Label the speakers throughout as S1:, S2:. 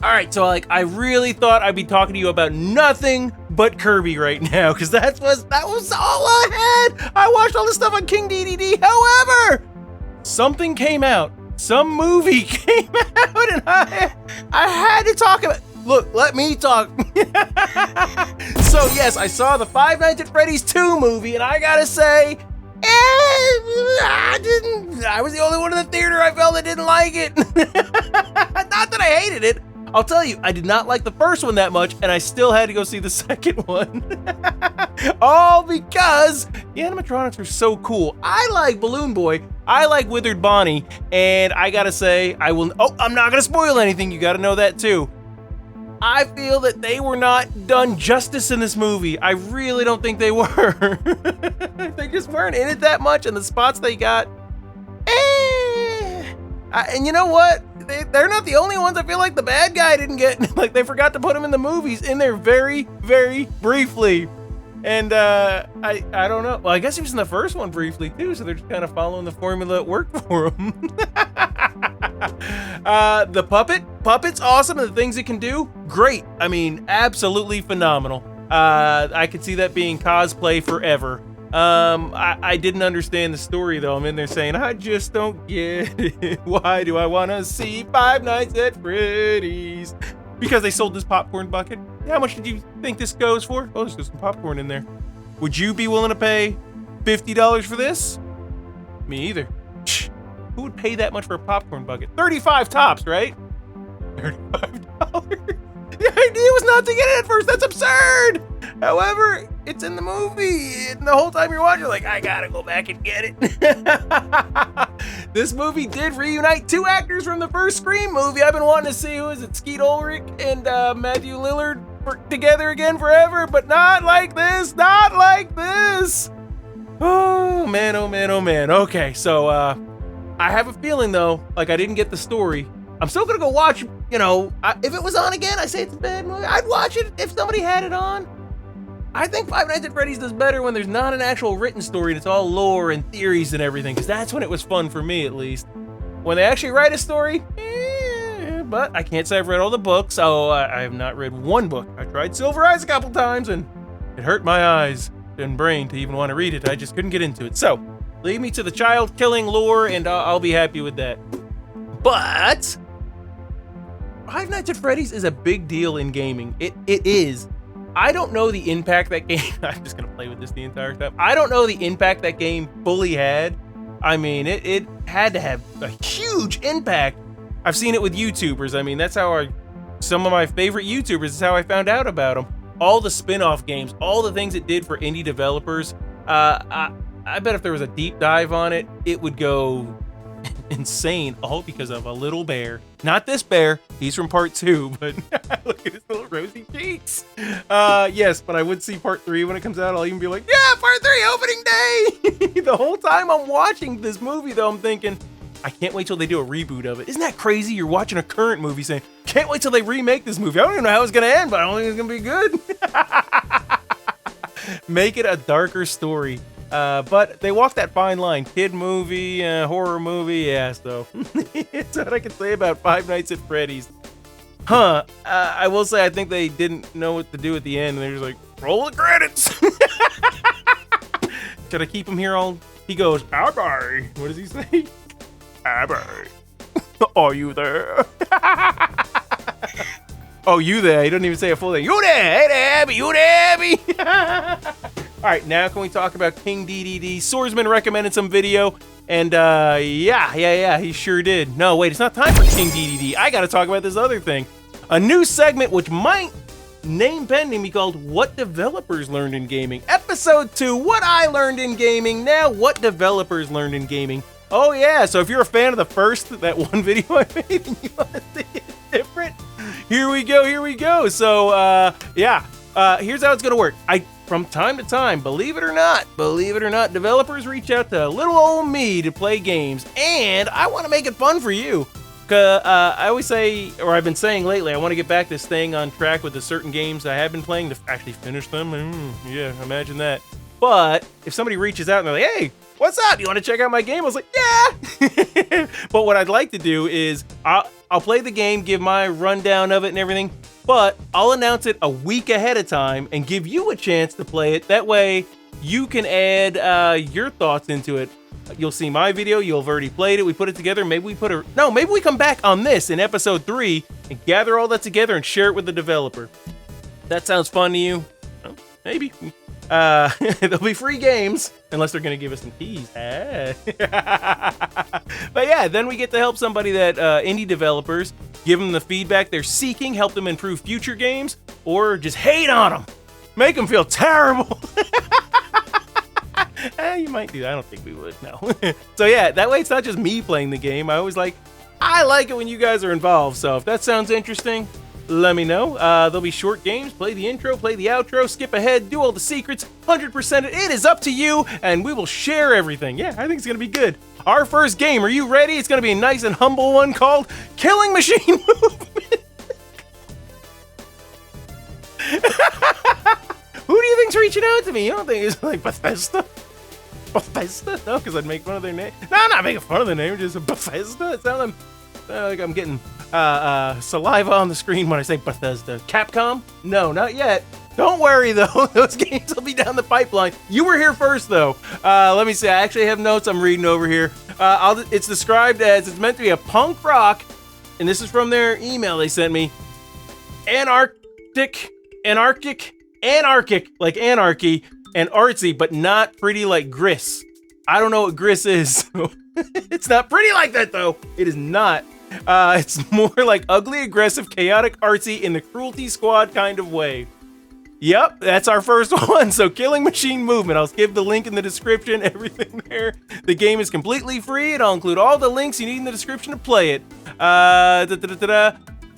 S1: All right, so like I really thought I'd be talking to you about nothing but Kirby right now, because that was all I had. I watched all this stuff on King Dedede. However, something came out. Some movie came out, and I had to talk about. Look, let me talk. So yes, I saw the Five Nights at Freddy's 2 movie, and I gotta say, I was the only one in the theater I felt that didn't like it. Not that I hated it. I'll tell you, I did not like the first one that much, and I still had to go see the second one. All because the animatronics are so cool. I like Balloon Boy, I like Withered Bonnie, and I gotta say, I'm not gonna spoil anything, you gotta know that too. I feel that they were not done justice in this movie. I really don't think they were. They just weren't in it that much, and the spots they got, and you know what? They're not the only ones. I feel like the bad guy didn't get, like they forgot to put him in the movies in there very, very briefly. And I don't know. Well, I guess he was in the first one briefly too, so they're just kind of following the formula that worked for him. The puppet's awesome, and the things it can do, great. I mean, absolutely phenomenal. I could see that being cosplay forever. I didn't understand the story though. I'm in there saying, I just don't get it. Why do I want to see Five Nights at Freddy's? Because they sold this popcorn bucket. How much did you think this goes for? Oh, there's some popcorn in there. Would you be willing to pay $50 for this? Me either. Who would pay that much for a popcorn bucket? 35 tops, right? $35. The idea was not to get it at first. That's absurd. However, it's in the movie, and the whole time you're watching, you're like, I gotta go back and get it. This movie did reunite two actors from the first Scream movie. I've been wanting to see, who is it, Skeet Ulrich and Matthew Lillard together again forever, but not like this. Not like this. Oh man, oh man, oh man. Okay, so I have a feeling though, like I didn't get the story. I'm still gonna go watch, you know, if it was on again, I say it's a bad movie, I'd watch it if somebody had it on. I think Five Nights at Freddy's does better when there's not an actual written story and it's all lore and theories and everything, because that's when it was fun for me, at least. When they actually write a story, but I can't say I've read all the books. Oh, I have not read one book. I tried Silver Eyes a couple times and it hurt my eyes and brain to even want to read it. I just couldn't get into it. So, leave me to the child killing lore and I'll be happy with that. But Five Nights at Freddy's is a big deal in gaming. It is. I don't know the impact that game, I'm just gonna play with this the entire time. I don't know the impact that game fully had. I mean, it had to have a huge impact. I've seen it with YouTubers. I mean, that's how some of my favorite YouTubers is how I found out about them. All the spin-off games, all the things it did for indie developers. I bet if there was a deep dive on it, it would go insane, all because of a little bear. Not this bear, he's from part 2, but look at his little rosy cheeks. Yes, but I would see part 3 when it comes out. I'll even be like, yeah, part 3 opening day. The whole time I'm watching this movie though, I'm thinking, I can't wait till they do a reboot of it. Isn't that crazy? You're watching a current movie saying, can't wait till they remake this movie. I don't even know how it's gonna end, but I don't think it's gonna be good. Make it a darker story. But they walk that fine line. Kid movie, horror movie, yeah, so that's what I can say about Five Nights at Freddy's. I will say I think they didn't know what to do at the end, and they're just like, roll the credits! Should I keep him here all? He goes, Abby! What does he say? Abby! Are you there? Oh, you there? He doesn't even say a full thing. You there? Hey there, Abby! You there, Abby? All right, now can we talk about King Dedede? Swordsman recommended some video, and yeah, he sure did. No, wait, it's not time for King Dedede. I gotta talk about this other thing. A new segment which might, name pending, be called What Developers Learned in Gaming. Episode 2, What I Learned in Gaming. Now, What Developers Learned in Gaming. Oh yeah, so if you're a fan of the first, that one video I made, and you want to see it different, here we go. So, here's how it's gonna work. From time to time, believe it or not, developers reach out to little old me to play games, and I want to make it fun for you. I always say, or I've been saying lately, I want to get back to staying on track with the certain games I have been playing to actually finish them. Yeah, imagine that. But if somebody reaches out and they're like, hey, what's up? You want to check out my game? I was like, yeah. But what I'd like to do is I'll play the game, give my rundown of it and everything, but I'll announce it a week ahead of time and give you a chance to play it. That way you can add your thoughts into it. You'll see my video. You'll have already played it. We put it together. Maybe we come back on this in episode 3 and gather all that together and share it with the developer. That sounds fun to you? Well, maybe. There'll be free games unless they're going to give us some keys. But yeah, then we get to help somebody that indie developers, give them the feedback they're seeking, help them improve future games, or just hate on them, make them feel terrible. You might do that. I don't think we would, no. So yeah, that way it's not just me playing the game. I like it when you guys are involved. So if that sounds interesting, let me know. There'll be short games. Play the intro, play the outro, skip ahead, do all the secrets, 100%. It is up to you, and we will share everything. Yeah, I think it's going to be good. Our first game, are you ready? It's going to be a nice and humble one called Killing Machine Movement. Who do you think's reaching out to me? You don't think it's like Bethesda? Bethesda? No, because I'd make fun of their name. No, I'm not making fun of their name. Just Bethesda. It sounds like I'm getting saliva on the screen when I say Bethesda. Capcom? No, not yet. Don't worry though. Those games will be down the pipeline. You were here first though. Let me see. I actually have notes I'm reading over here. It's described as it's meant to be a punk rock, and this is from their email they sent me. Anarchic, like anarchy, and artsy, but not pretty like Gris. I don't know what Gris is. It's not pretty like that though. It is not. It's more like ugly, aggressive, chaotic, artsy in the Cruelty Squad kind of way. Yep, that's our first one. So Killing Machine Movement. I'll give the link in the description, everything there. The game is completely free, and I'll include all the links you need in the description to play it.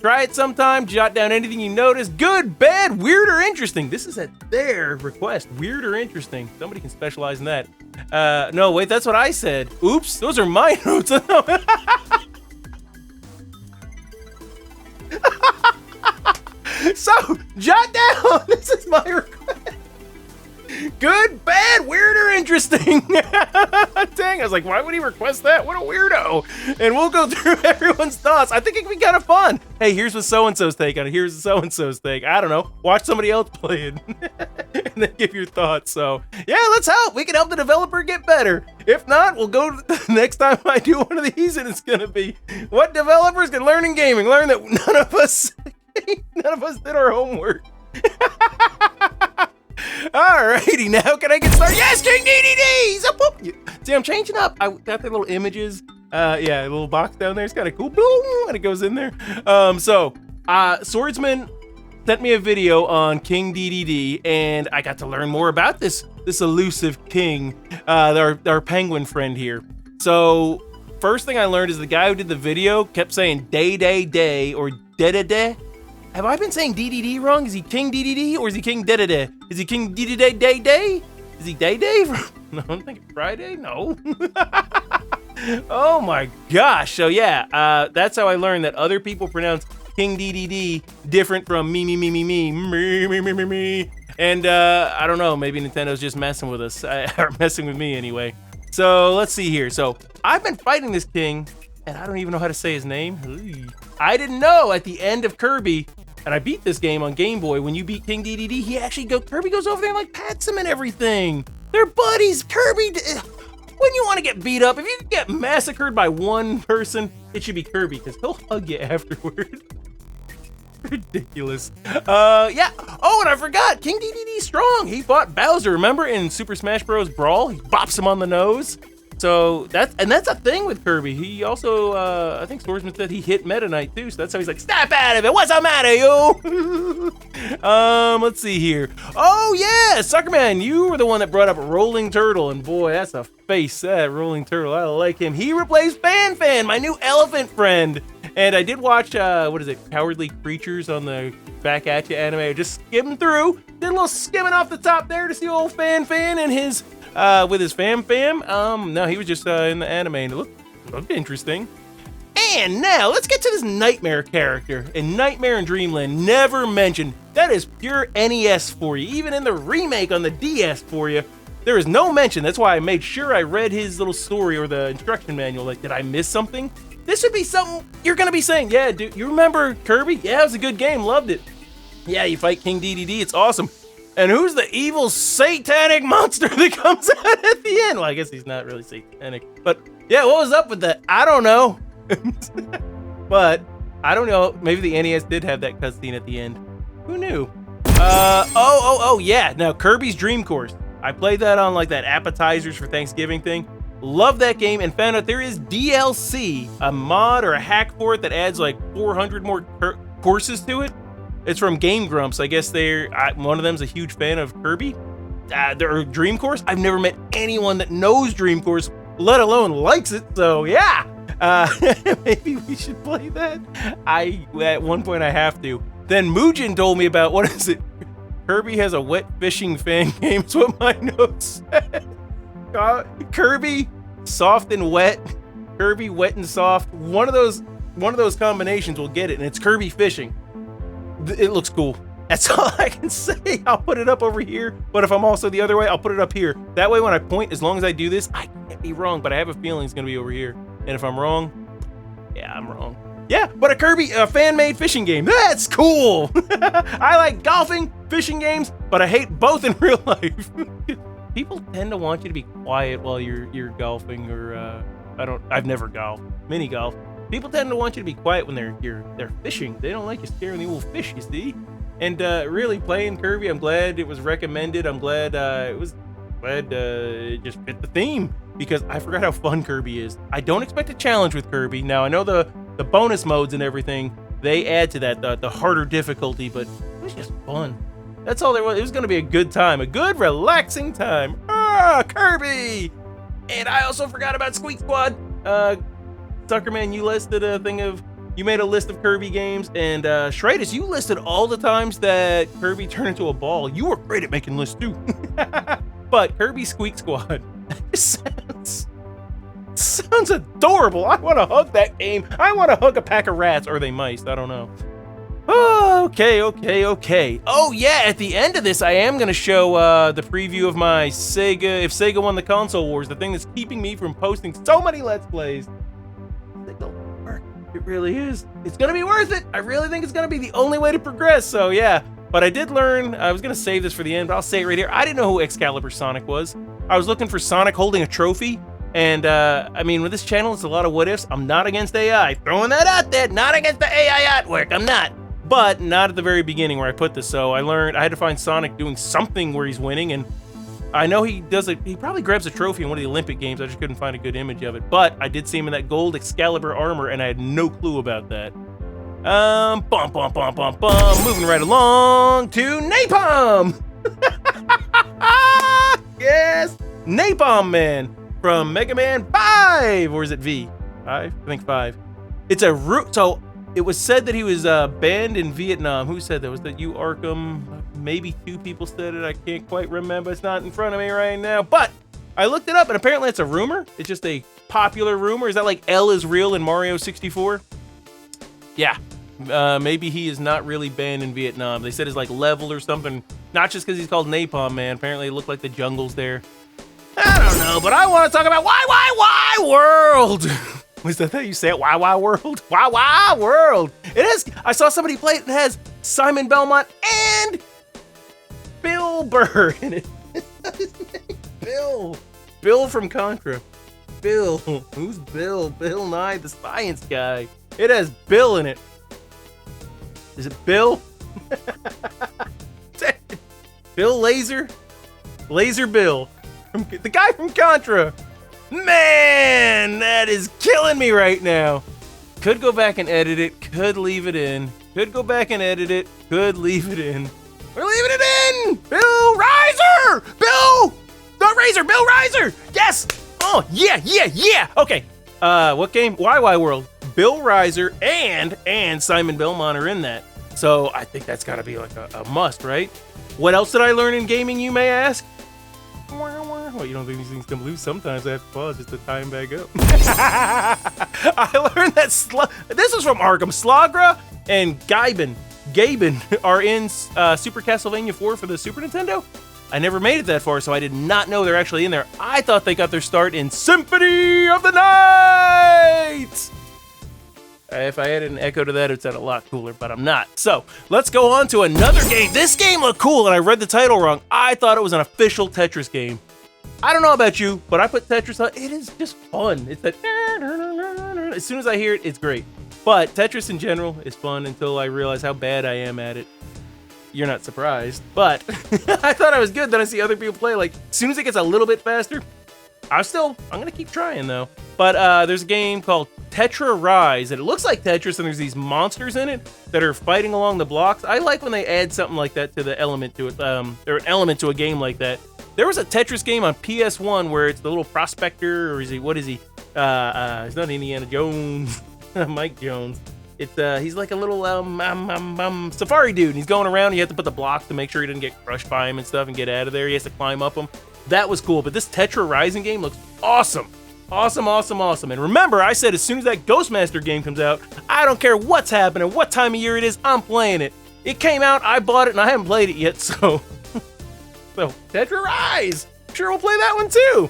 S1: Try it sometime, jot down anything you notice. Good, bad, weird, or interesting. This is at their request. Weird or interesting. Somebody can specialize in that. No, wait, that's what I said. Oops, those are my notes. So, jot down. This is my request. Good, bad, weird, or interesting. Dang, I was like, why would he request that? What a weirdo. And we'll go through everyone's thoughts. I think it can be kind of fun. Hey, here's what so-and-so's take on it. Here's so-and-so's take. I don't know. Watch somebody else play it. And then give your thoughts. So, yeah, let's help. We can help the developer get better. If not, we'll go next time I do one of these, and it's going to be what developers can learn in gaming. Learn that none of us did our homework. Alrighty, now can I get started? Yes, King Dedede! See, I'm changing up. I got the little images. Yeah, a little box down there. It's kind of cool. Boom, and it goes in there. Swordsman sent me a video on King Dedede, and I got to learn more about this elusive king, our penguin friend here. So, first thing I learned is the guy who did the video kept saying day or Dedede. Have I been saying Dedede wrong? Is he King Dedede or is he King Dedede? Is he King Dedede Day? Is he Day? No, I'm thinking Friday? No. Oh my gosh. So yeah, that's how I learned that other people pronounce King Dedede different from me. And I don't know, maybe Nintendo's just messing with us, or messing with me anyway. So let's see here. So I've been fighting this king, and I don't even know how to say his name. I didn't know at the end of Kirby, and I beat this game on Game Boy. When you beat King Dedede, Kirby goes over there and like pats him and everything. They're buddies. Kirby, when you want to get beat up, if you get massacred by one person, it should be Kirby, because he'll hug you afterward. Ridiculous. Yeah. Oh, and I forgot, King Dedede's strong. He fought Bowser, remember, in Super Smash Bros. Brawl? He bops him on the nose. So that's a thing with Kirby. He also, I think Swordsman said he hit Meta Knight too, so that's how he's like, snap out of it, what's the matter, you? Let's see here. Oh yeah, Suckerman, you were the one that brought up Rolling Turtle, and boy, that's a face, that Rolling Turtle, I like him. He replaced Fan, my new elephant friend. And I did watch, Cowardly Creatures on the Back At You anime. I just skimmed through, did a little skimming off the top there to see old Fan and his, with his fam. No, he was just in the anime, and it looked interesting. And now, let's get to this Nightmare character. And Nightmare in Dreamland, never mentioned. That is pure NES for you. Even in the remake on the DS for you, There is no mention. That's why I made sure I read his little story or the instruction manual. Like, did I miss something? This would be something you're gonna be saying. Yeah, dude, you remember Kirby? Yeah, it was a good game. Loved it. Yeah, you fight King Dedede. It's awesome. And who's the evil satanic monster that comes out at the end? Well, I guess he's not really satanic. But yeah, what was up with that? I don't know. But I don't know. Maybe the NES did have that cutscene at the end. Who knew? Oh, yeah. Now, Kirby's Dream Course. I played that on like that appetizers for Thanksgiving thing. Love that game and found out there is DLC, a mod or a hack for it that adds like 400 more courses to it. It's from Game Grumps. I guess one of them's a huge fan of Kirby. Their Dream Course. I've never met anyone that knows Dream Course, let alone likes it. So yeah, maybe we should play that. At one point I have to. Then Mugen told me about, what is it? Kirby has a wet fishing fan game. Is what my notes said. Kirby, soft and wet. Kirby, wet and soft. One of those combinations will get it, and it's Kirby fishing. It looks cool. That's all I can say. I'll put it up over here, but if I'm also the other way, I'll put it up here. That way when I point, as long as I do this, I can't be wrong, but I have a feeling it's gonna be over here. And if I'm wrong, yeah, I'm wrong. Yeah, but a Kirby fan-made fishing game. That's cool. I like golfing, fishing games, but I hate both in real life. People tend to want you to be quiet while you're golfing, or I've never golfed. Mini golf. People tend to want you to be quiet when they're fishing. They don't like you scaring the old fish, you see. And really playing Kirby, I'm glad it was recommended. I'm glad it just fit the theme, because I forgot how fun Kirby is. I don't expect a challenge with Kirby. Now I know the bonus modes and everything, they add to that the harder difficulty, but it was just fun. That's all there was. It was gonna be a good time, a good relaxing time. Kirby! And I also forgot about Squeak Squad. Suckerman, you made a list of Kirby games, and Shredis, you listed all the times that Kirby turned into a ball. You were great at making lists too. But Kirby Squeak Squad, sounds adorable. I want to hug that game. I want to hug a pack of rats, or are they mice? I don't know. Oh, okay. Oh yeah, at the end of this, I am gonna show the preview of my Sega. If Sega won the console wars, the thing that's keeping me from posting so many Let's Plays. It really is. It's gonna be worth it. I really think it's gonna be the only way to progress. So yeah, but I did learn. I was gonna save this for the end, but I'll say it right here. I didn't know who Excalibur Sonic was. I was looking for Sonic holding a trophy. And I mean, with this channel, it's a lot of what ifs. I'm not against AI. Throwing that out there. Not against the AI artwork. I'm not. But not at the very beginning where I put this. So I learned I had to find Sonic doing something where he's winning. And I know he does it. He probably grabs a trophy in one of the Olympic Games. I just couldn't find a good image of it. But I did see him in that gold Excalibur armor, and I had no clue about that. Moving right along to Napalm. Yes, Napalm Man from Mega Man 5, or is it V? 5? I think 5. It's a so it was said that he was banned in Vietnam. Who said that? Was that you, Arkham? Maybe 2 people said it. I can't quite remember. It's not in front of me right now. But I looked it up, and apparently it's a rumor. It's just a popular rumor. Is that like L is real in Mario 64? Yeah. Maybe he is not really banned in Vietnam. They said it's like level or something. Not just because he's called Napalm Man. Apparently it looked like the jungle's there. I don't know, but I want to talk about Wai Wai World. Was that how you say it? Wai Wai World? Wai Wai World. It is. I saw somebody play it that has Simon Belmont and Bill Burr in it. Bill. Bill from Contra. Bill. Who's Bill? Bill Nye, the science guy. It has Bill in it. Is it Bill? Bill Laser? Laser Bill. The guy from Contra. Man, that is killing me right now. Could go back and edit it. Could leave it in. Could go back and edit it. Could leave it in. We're leaving it in. Bill Riser. Bill. Not Razor. Bill Riser. Yes. Oh, yeah. Okay. What game? Wai Wai World. Bill Riser and Simon Belmont are in that. So I think that's got to be like a must, right? What else did I learn in gaming, you may ask? Well, you don't think these things come loose? Sometimes I have to pause just to tie them back up. I learned that this was from Arkham. Slagra and Gaben are in Super Castlevania IV for the Super Nintendo. I never made it that far, so I did not know they're actually in there. I thought they got their start in Symphony of the Night! If I added an echo to that, it'd sound a lot cooler, but I'm not. So, let's go on to another game. This game looked cool, and I read the title wrong. I thought it was an official Tetris game. I don't know about you, but I put Tetris on. It is just fun. It's that... As soon as I hear it, it's great. But Tetris in general is fun until I realize how bad I am at it. You're not surprised, but I thought I was good. Then I see other people play. Like, as soon as it gets a little bit faster, I'm going to keep trying, though. But there's a game called Tetra Rise, and it looks like Tetris, and there's these monsters in it that are fighting along the blocks. I like when they add something like that to the element to it, or an element to a game like that. There was a Tetris game on PS1 where it's the little prospector, or what is he? He's not Indiana Jones, Mike Jones. It's he's like a little safari dude, and he's going around, and you have to put the blocks to make sure he doesn't get crushed by him and stuff and get out of there. He has to climb up them. That was cool, but this Tetra Rising game looks awesome. Awesome, awesome, awesome. And remember, I said as soon as that Ghostmaster game comes out, I don't care what's happening, what time of year it is, I'm playing it. It came out, I bought it, and I haven't played it yet, so... So, Tetra Rise! Sure, we'll play that one too!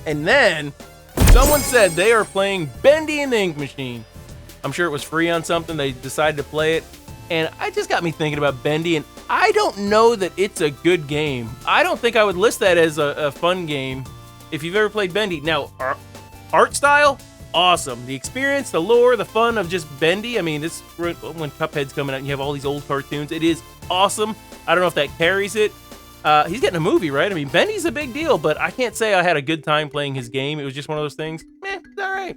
S1: And then, someone said they are playing Bendy and the Ink Machine. I'm sure it was free on something, they decided to play it. And it just got me thinking about Bendy, and I don't know that it's a good game. I don't think I would list that as a fun game if you've ever played Bendy. Now, art style, awesome. The experience, the lore, the fun of just Bendy. I mean, this when Cuphead's coming out and you have all these old cartoons. It is awesome. I don't know if that carries it. He's getting a movie, right? I mean, Bendy's a big deal, but I can't say I had a good time playing his game. It was just one of those things. It's all right.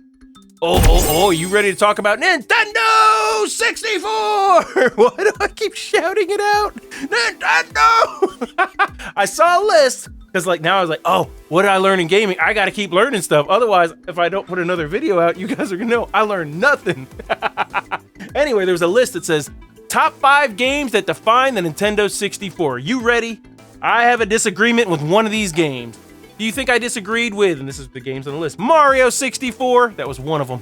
S1: Oh, you ready to talk about Nintendo 64? Why do I keep shouting it out? Nintendo! I saw a list, because like now I was like, oh, what did I learn in gaming? I got to keep learning stuff. Otherwise, if I don't put another video out, you guys are going to know I learned nothing. Anyway, there's a list that says, top 5 games that define the Nintendo 64. You ready? I have a disagreement with one of these games. Do you think I disagreed with, and this is the games on the list, Mario 64? That was one of them.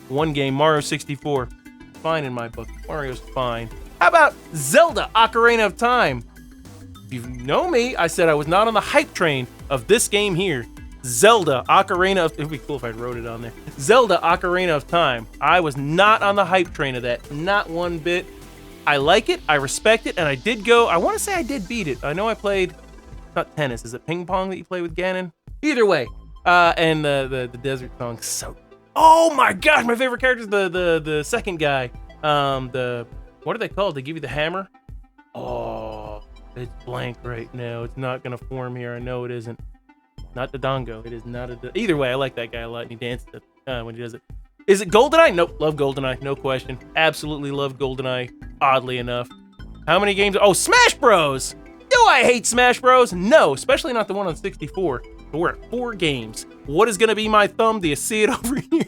S1: One game, Mario 64. Fine in my book. Mario's fine. How about Zelda Ocarina of Time? If you know me, I said I was not on the hype train of this game here. Zelda Ocarina of... It would be cool if I wrote it on there. Zelda Ocarina of Time. I was not on the hype train of that. Not one bit. I like it, I respect it, and I did go... I want to say I did beat it. I know I played... Not tennis. Is it ping pong that you play with Ganon? Either way. And the desert song. So... Oh my gosh, my favorite character is the second guy. What are they called? They give you the hammer? Oh, it's blank right now. It's not going to form here. I know it isn't. Not the Dongo. It is not a... Either way, I like that guy a lot, and he dances when he does it. Is it GoldenEye? Nope, love GoldenEye, no question. Absolutely love GoldenEye, oddly enough. How many games? Oh, Smash Bros! Do I hate Smash Bros? No, especially not the one on 64. But we're at 4 games. What is gonna be my thumb? Do you see it over here?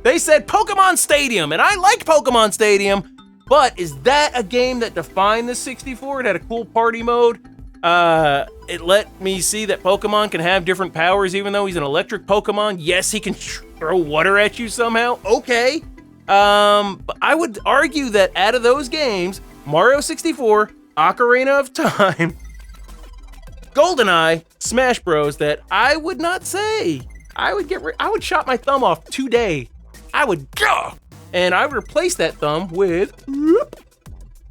S1: They said Pokémon Stadium, and I liked Pokémon Stadium, but is that a game that defined the 64? It had a cool party mode. It let me see that Pokemon can have different powers, even though he's an electric Pokemon. Yes, he can throw water at you somehow. Okay. But I would argue that out of those games, Mario 64, Ocarina of Time, GoldenEye, Smash Bros, that I would not say. I would chop my thumb off today. I would, and I would replace that thumb with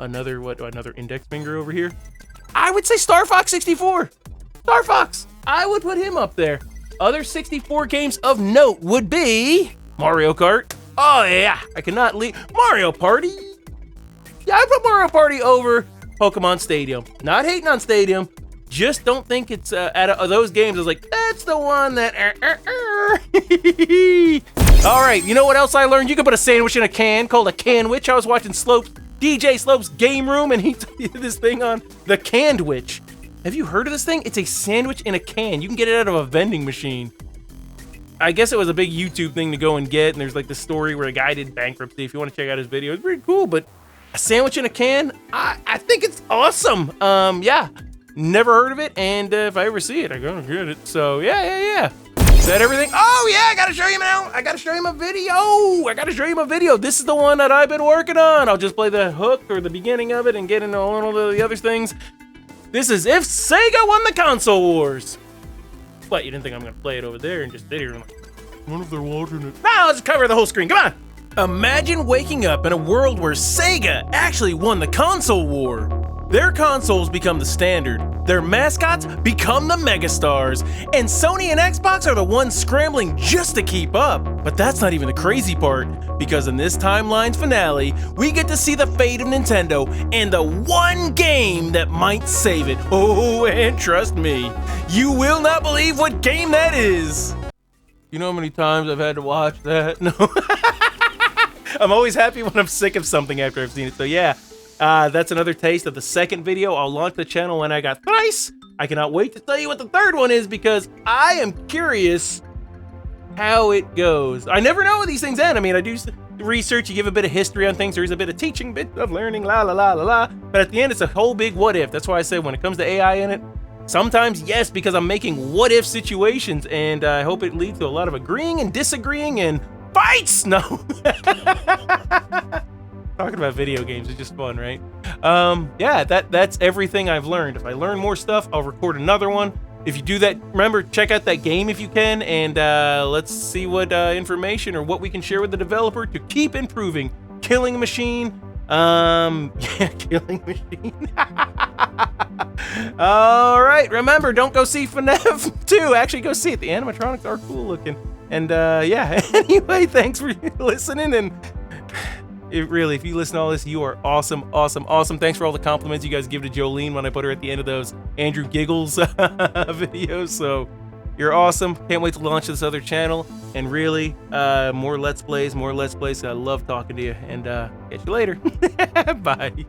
S1: another index finger over here. I would say Star Fox 64. Star Fox. I would put him up there. Other 64 games of note would be Mario Kart. Oh yeah, I cannot leave. Mario Party. Yeah, I put Mario Party over Pokémon Stadium. Not hating on Stadium. Just don't think it's out of those games. I was like, that's the one that. All right, you know what else I learned? You can put a sandwich in a can called a Candwich. I was watching DJ Slope's Game Room, and he did this thing on the Candwich. Have you heard of this thing? It's a sandwich in a can. You can get it out of a vending machine. I guess it was a big YouTube thing to go and get, and there's like this story where a guy did bankruptcy. If you want to check out his video, it's pretty cool, but a sandwich in a can, I think it's awesome. Yeah, never heard of it, and if I ever see it, I'm gonna get it. So yeah. Is that everything? Oh yeah, I gotta show you now. I gotta show you my video. This is the one that I've been working on. I'll just play the hook or the beginning of it and get into all of the other things. This is if Sega won the console wars. What, you didn't think I'm gonna play it over there and just sit here and like, what if they're watching it? No, let's cover the whole screen, come on! Imagine waking up in a world where Sega actually won the console war. Their consoles become the standard, their mascots become the megastars, and Sony and Xbox are the ones scrambling just to keep up. But that's not even the crazy part, because in this timeline's finale, we get to see the fate of Nintendo and the one game that might save it. Oh, and trust me, you will not believe what game that is. You know how many times I've had to watch that? No. I'm always happy when I'm sick of something after I've seen it, so yeah. That's another taste of the second video. I'll launch the channel when I got thrice. I cannot wait to tell you what the third one is because I am curious how it goes. I never know what these things end. I mean, I do research, you give a bit of history on things, there's a bit of teaching, bit of learning, la la la la la. But at the end, it's a whole big what if. That's why I say when it comes to AI in it, sometimes yes, because I'm making what if situations, and I hope it leads to a lot of agreeing and disagreeing and fights. No. Talking about video games is just fun, right? Yeah, that's everything I've learned. If I learn more stuff, I'll record another one. If you do that, remember, check out that game if you can, and let's see what information or what we can share with the developer to keep improving Killing Machine. Yeah, Killing Machine. All right, remember, don't go see FNAF 2. Actually, go see it. The animatronics are cool looking. And yeah, anyway, thanks for listening, and really, if you listen to all this, you are awesome, awesome, awesome. Thanks for all the compliments you guys give to Jolene when I put her at the end of those Andrew Giggles videos. So you're awesome. Can't wait to launch this other channel. And really, more Let's Plays, more Let's Plays. I love talking to you. And catch you later. Bye.